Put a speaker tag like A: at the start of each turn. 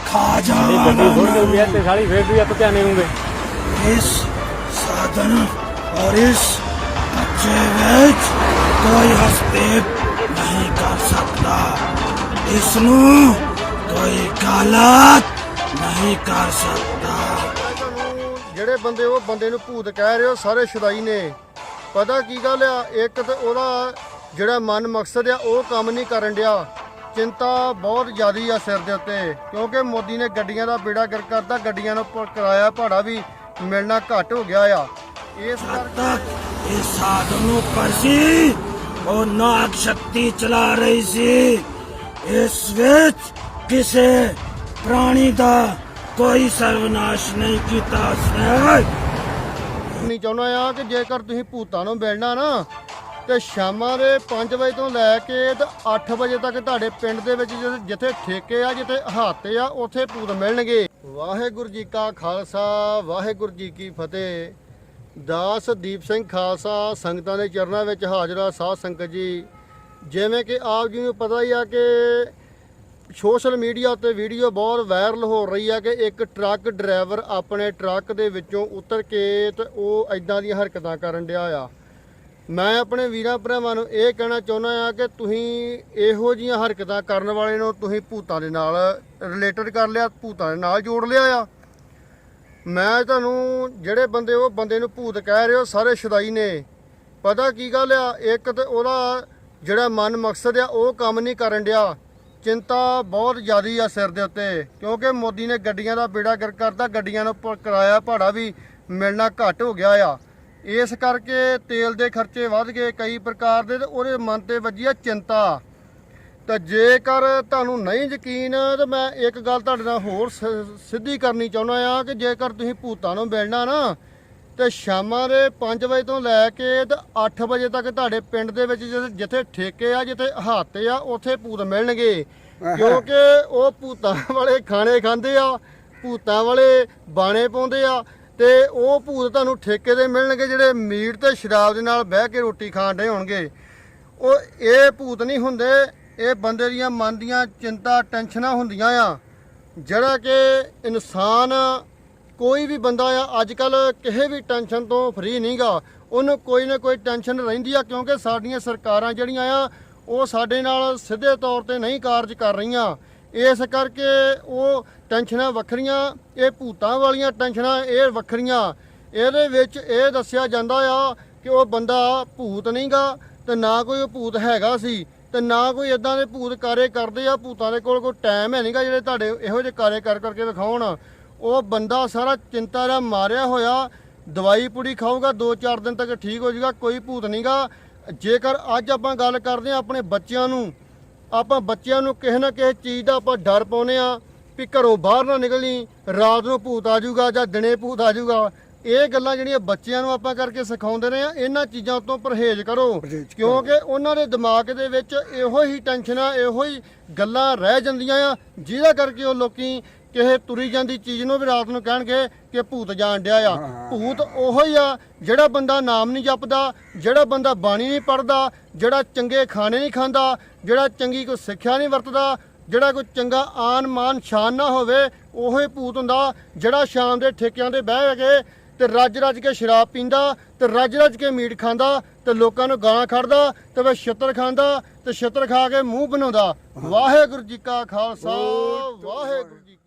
A: खा जाओ
B: सारी फिर भी आप क्या नहीं होंगे
A: इस साधन और इस बच्चे विच कोई हस्तक्षेप नहीं कर सकता इसनू कोई गलत नहीं कर सकता
C: ਜਿਹੜੇ ਬੰਦੇ ਉਹ ਬੰਦੇ ਨੂੰ ਭੂਤ ਕਹਿ ਰਹੇ ਹੋ ਸਾਰੇ ਸ਼ੁਦਾਈ ਨੇ ਪਤਾ ਕੀ ਗੱਲ ਆ ਇੱਕ ਤੇ ਉਹਦਾ ਜਿਹੜਾ ਮਨ ਮਕਸਦ ਆ ਉਹ ਕੰਮ ਨਹੀਂ ਕਰਨ ਡਿਆ ਚਿੰਤਾ ਬਹੁਤ ਜ਼ਿਆਦੀ ਆ ਸਿਰ ਦੇ ਉੱਤੇ ਕਿਉਂਕਿ ਮੋਦੀ ਨੇ ਗੱਡੀਆਂ ਦਾ ਬੇੜਾ ਗਰਕ ਕਰਤਾ ਗੱਡੀਆਂ ਨੂੰ ਕਿਰਾਇਆ ਭਾੜਾ ਵੀ ਮਿਲਣਾ ਘੱਟ ਹੋ ਗਿਆ ਆ ਇਸ ਕਰਕੇ
A: इस साधनों पर सी और नाग शक्ति चला रही सी इस विच किसे प्राणी दा कोई सर्वनाश नहीं कीता उसने
C: ਨਹੀਂ ਚਾਹੁੰਦਾ ਆ ਕਿ ਜੇਕਰ ਤੁਸੀਂ ਭੂਤਾਂ ਨੂੰ ਮਿਲਣਾ ਨਾ ਤੇ ਸ਼ਾਮਾਂ ਦੇ 5 ਵਜੇ ਤੋਂ ਲੈ ਕੇ ਤੇ 8 ਵਜੇ ਤੱਕ ਤੁਹਾਡੇ ਪਿੰਡ ਦੇ ਵਿੱਚ ਜਿੱਥੇ ਠੇਕੇ ਆ ਜਿੱਥੇ ਅਹਾਤੇ ਆ ਉੱਥੇ ਭੂਤ ਮਿਲਣਗੇ ਵਾਹਿਗੁਰੂ ਜੀ ਕਾ ਖਾਲਸਾ ਵਾਹਿਗੁਰੂ ਜੀ ਕੀ ਫਤਿਹ ਦਾਸ ਦੀਪ ਸਿੰਘ ਖਾਲਸਾ ਸੰਗਤਾਂ ਦੇ ਚਰਨਾਂ ਵਿੱਚ ਹਾਜ਼ਰਾ ਸਾਧ ਸੰਗਤ ਜੀ ਜਿਵੇਂ ਕਿ ਆਪ ਜੀ ਨੂੰ ਪਤਾ ਹੀ ਆ ਕਿ ਸੋਸ਼ਲ ਮੀਡੀਆ ਉੱਤੇ ਵੀਡੀਓ ਬਹੁਤ ਵਾਇਰਲ ਹੋ ਰਹੀ ਹੈ ਕਿ ਇੱਕ ਟਰੱਕ ਡਰਾਈਵਰ ਆਪਣੇ ਟਰੱਕ ਦੇ ਵਿੱਚੋਂ ਉਤਰ ਕੇ ਤੇ ਉਹ ਇਦਾਂ ਦੀਆਂ ਹਰਕਤਾਂ ਕਰਨ ਡਿਆ ਆ ਮੈਂ ਆਪਣੇ ਵੀਰਾਂ ਭਰਾਵਾਂ ਨੂੰ ਇਹ ਕਹਿਣਾ ਚਾਹੁੰਦਾ ਆ ਕਿ ਤੁਸੀਂ ਇਹੋ ਜਿਹੀਆਂ ਹਰਕਤਾਂ ਕਰਨ ਵਾਲੇ ਨੂੰ ਤੁਸੀਂ ਭੂਤਾਂ ਦੇ ਨਾਲ ਰਿਲੇਟਡ ਕਰ ਲਿਆ ਭੂਤਾਂ ਦੇ ਨਾਲ ਜੋੜ ਲਿਆ ਆ ਮੈਂ ਤੁਹਾਨੂੰ ਜਿਹੜੇ ਬੰਦੇ ਉਹ ਬੰਦੇ ਨੂੰ ਭੂਤ ਕਹਿ ਰਹੇ ਹੋ ਸਾਰੇ ਸ਼ੁਦਾਈ ਨੇ ਪਤਾ ਕੀ ਗੱਲ ਆ ਇੱਕ ਤੇ ਉਹਦਾ ਜਿਹੜਾ ਮਨ ਮਕਸਦ ਆ ਉਹ ਕੰਮ ਨਹੀਂ ਕਰਨ ਡਿਆ ਚਿੰਤਾ ਬਹੁਤ ਜ਼ਿਆਦੀ ਆ ਸਿਰ ਦੇ ਉੱਤੇ ਕਿਉਂਕਿ ਮੋਦੀ ਨੇ ਗੱਡੀਆਂ ਦਾ ਬੇੜਾ ਗਰਕ ਕਰਤਾ ਗੱਡੀਆਂ ਨੂੰ ਕਿਰਾਇਆ ਭਾੜਾ ਵੀ ਮਿਲਣਾ ਘੱਟ ਹੋ ਗਿਆ ਆ ਇਸ ਕਰਕੇ ਤੇਲ ਦੇ ਖਰਚੇ ਵੱਧ ਗਏ ਕਈ ਪ੍ਰਕਾਰ ਦੇ ਤੇ ਉਹਦੇ ਮਨ ਤੇ ਵੱਜੀ ਆ ਚਿੰਤਾ ਤਾਂ ਜੇਕਰ ਤੁਹਾਨੂੰ ਨਹੀਂ ਯਕੀਨ ਤਾਂ ਮੈਂ ਇੱਕ ਗੱਲ ਤੁਹਾਡੇ ਨਾਲ ਹੋਰ ਸਿੱਧੀ ਕਰਨੀ ਚਾਹੁੰਦਾ ਆ ਕਿ ਜੇਕਰ ਤੁਸੀਂ ਭੂਤਾਂ ਨੂੰ ਮਿਲਣਾ ਨਾ ਤੇ ਸ਼ਾਮਾਂ ਦੇ 5 ਵਜੇ ਤੋਂ ਲੈ ਕੇ ਤੇ 8 ਵਜੇ ਤੱਕ ਤੁਹਾਡੇ ਪਿੰਡ ਦੇ ਵਿੱਚ ਜਿੱਥੇ ਠੇਕੇ ਆ ਜਿੱਥੇ ਅਹਾਤੇ ਆ ਉੱਥੇ ਭੂਤ ਮਿਲਣਗੇ ਕਿਉਂਕਿ ਉਹ ਭੂਤਾਂ ਵਾਲੇ ਖਾਣੇ ਖਾਂਦੇ ਆ ਭੂਤਾਂ ਵਾਲੇ ਬਾਣੇ ਪਾਉਂਦੇ ਆ ਤੇ ਉਹ ਭੂਤ ਤੁਹਾਨੂੰ ਠੇਕੇ ਦੇ ਮਿਲਣਗੇ ਜਿਹੜੇ ਮੀਟ ਤੇ ਸ਼ਰਾਬ ਦੇ ਨਾਲ ਬਹਿ ਕੇ ਰੋਟੀ ਖਾਣ ਦੇ ਹੋਣਗੇ ਉਹ ਇਹ ਭੂਤ ਨਹੀਂ ਹੁੰਦੇ ਇਹ ਬੰਦੇ ਦੀਆਂ ਮਨ ਦੀਆਂ ਚਿੰਤਾ ਟੈਨਸ਼ਨਾਂ ਹੁੰਦੀਆਂ ਆ ਜਿਹੜਾ ਕਿ ਇਨਸਾਨ ਕੋਈ ਵੀ ਬੰਦਾ ਆ ਅੱਜ ਕੱਲ ਕਿਸੇ ਵੀ ਟੈਨਸ਼ਨ ਤੋਂ ਫ੍ਰੀ ਨਹੀਂਗਾ ਉਹਨੂੰ ਕੋਈ ਨਾ ਕੋਈ ਟੈਨਸ਼ਨ ਰਹਿੰਦੀ ਆ ਕਿਉਂਕਿ ਸਾਡੀਆਂ ਸਰਕਾਰਾਂ ਜਿਹੜੀਆਂ ਆ ਉਹ ਸਾਡੇ ਨਾਲ ਸਿੱਧੇ ਤੌਰ ਤੇ ਨਹੀਂ ਕਾਰਜ ਕਰ ਰਹੀਆਂ ਇਸ ਕਰਕੇ ਉਹ ਟੈਨਸ਼ਨਾਂ ਵੱਖਰੀਆਂ ਇਹ ਭੂਤਾਂ ਵਾਲੀਆਂ ਟੈਨਸ਼ਨਾਂ ਇਹ ਵੱਖਰੀਆਂ ਇਹਦੇ ਵਿੱਚ ਇਹ ਦੱਸਿਆ ਜਾਂਦਾ ਆ ਕਿ ਉਹ ਬੰਦਾ ਭੂਤ ਨਹੀਂਗਾ ਤੇ ਨਾ ਕੋਈ ਉਹ ਭੂਤ ਹੈਗਾ ਸੀ ਤੇ ਨਾ ਕੋਈ ਇਦਾਂ ਦੇ ਭੂਤ ਕਾਰੇ ਕਰਦੇ ਆ ਭੂਤਾਂ ਦੇ ਕੋਲ ਕੋਈ ਟਾਈਮ ਹੈ ਨਹੀਂਗਾ ਜਿਹੜੇ ਤੁਹਾਡੇ ਇਹੋ ਜਿਹੇ ਕਾਰੇ ਕਰਕੇ ਵਿਖਾਉਣ ਉਹ ਬੰਦਾ ਸਾਰਾ ਚਿੰਤਾ ਦਾ ਮਾਰਿਆ ਹੋਇਆ ਦਵਾਈ ਪੂੜੀ ਖਾਊਗਾ 2-4 ਦਿਨ ਤੱਕ ਠੀਕ ਹੋ ਜਾਊਗਾ ਕੋਈ ਭੂਤ ਨਹੀਂਗਾ ਜੇਕਰ ਅੱਜ ਆਪਾਂ ਗੱਲ ਕਰਦੇ ਆ ਆਪਣੇ ਬੱਚਿਆਂ ਨੂੰ ਆਪਾਂ ਬੱਚਿਆਂ ਨੂੰ ਕਿਸੇ ਨਾ ਕਿਸੇ ਚੀਜ਼ ਦਾ ਆਪਾਂ ਡਰ ਪਾਉਂਦੇ ਆ ਵੀ ਘਰੋਂ ਬਾਹਰ ਨਾ ਨਿਕਲੀ ਰਾਤ ਨੂੰ ਭੂਤ ਆ ਜਾਊਗਾ ਜਾਂ ਦਿਨੇ ਭੂਤ ਆ ਜਾਊਗਾ ਇਹ ਗੱਲਾਂ ਜਿਹੜੀਆਂ ਬੱਚਿਆਂ ਨੂੰ ਆਪਾਂ ਕਰਕੇ ਸਿਖਾਉਂਦੇ ਰਹੇ ਆ ਇਹਨਾਂ ਚੀਜ਼ਾਂ ਤੋਂ ਪਰਹੇਜ਼ ਕਰੋ ਕਿਉਂਕਿ ਉਹਨਾਂ ਦੇ ਦਿਮਾਗ ਦੇ ਵਿੱਚ ਇਹੋ ਹੀ ਟੈਨਸ਼ਨਾਂ ਇਹੋ ਹੀ ਗੱਲਾਂ ਰਹਿ ਜਾਂਦੀਆਂ ਆ ਜਿਹਦਾ ਕਰਕੇ ਉਹ ਲੋਕੀ ਕਿਸੇ ਤੁਰੀ ਜਾਂਦੀ ਚੀਜ਼ ਨੂੰ ਵੀ ਰਾਤ ਨੂੰ ਕਹਿਣਗੇ ਕਿ ਭੂਤ ਜਾਣ ਡਿਆ ਆ ਭੂਤ ਉਹੋ ਹੀ ਆ ਜਿਹੜਾ ਬੰਦਾ ਨਾਮ ਨਹੀਂ ਜਪਦਾ ਜਿਹੜਾ ਬੰਦਾ ਬਾਣੀ ਨਹੀਂ ਪੜ੍ਹਦਾ ਜਿਹੜਾ ਚੰਗੇ ਖਾਣੇ ਨਹੀਂ ਖਾਂਦਾ ਜਿਹੜਾ ਚੰਗੀ ਕੋਈ ਸਿੱਖਿਆ ਨਹੀਂ ਵਰਤਦਾ ਜਿਹੜਾ ਕੋਈ ਚੰਗਾ ਆਨ ਮਾਨ ਸ਼ਾਨ ਨਾ ਹੋਵੇ ਉਹੋ ਹੀ ਭੂਤ ਹੁੰਦਾ ਜਿਹੜਾ ਸ਼ਾਮ ਦੇ ਠੇਕਿਆਂ ਤੇ ਬਹਿ ਕੇ ਤੇ ਰੱਜ ਕੇ ਸ਼ਰਾਬ ਪੀਂਦਾ ਤੇ ਰੱਜ ਕੇ ਮੀਟ ਖਾਂਦਾ ਤੇ ਲੋਕਾਂ ਨੂੰ ਗਾਲਾਂ ਕੱਢਦਾ ਤੇ ਵੇ ਛਿੱਤਰ ਖਾਂਦਾ ਤੇ ਛਿੱਤਰ ਖਾ ਕੇ ਮੂੰਹ ਬਣਾਉਂਦਾ ਵਾਹਿਗੁਰੂ ਜੀ ਕਾ ਖਾਲਸਾ ਵਾਹਿਗੁਰੂ ਜੀ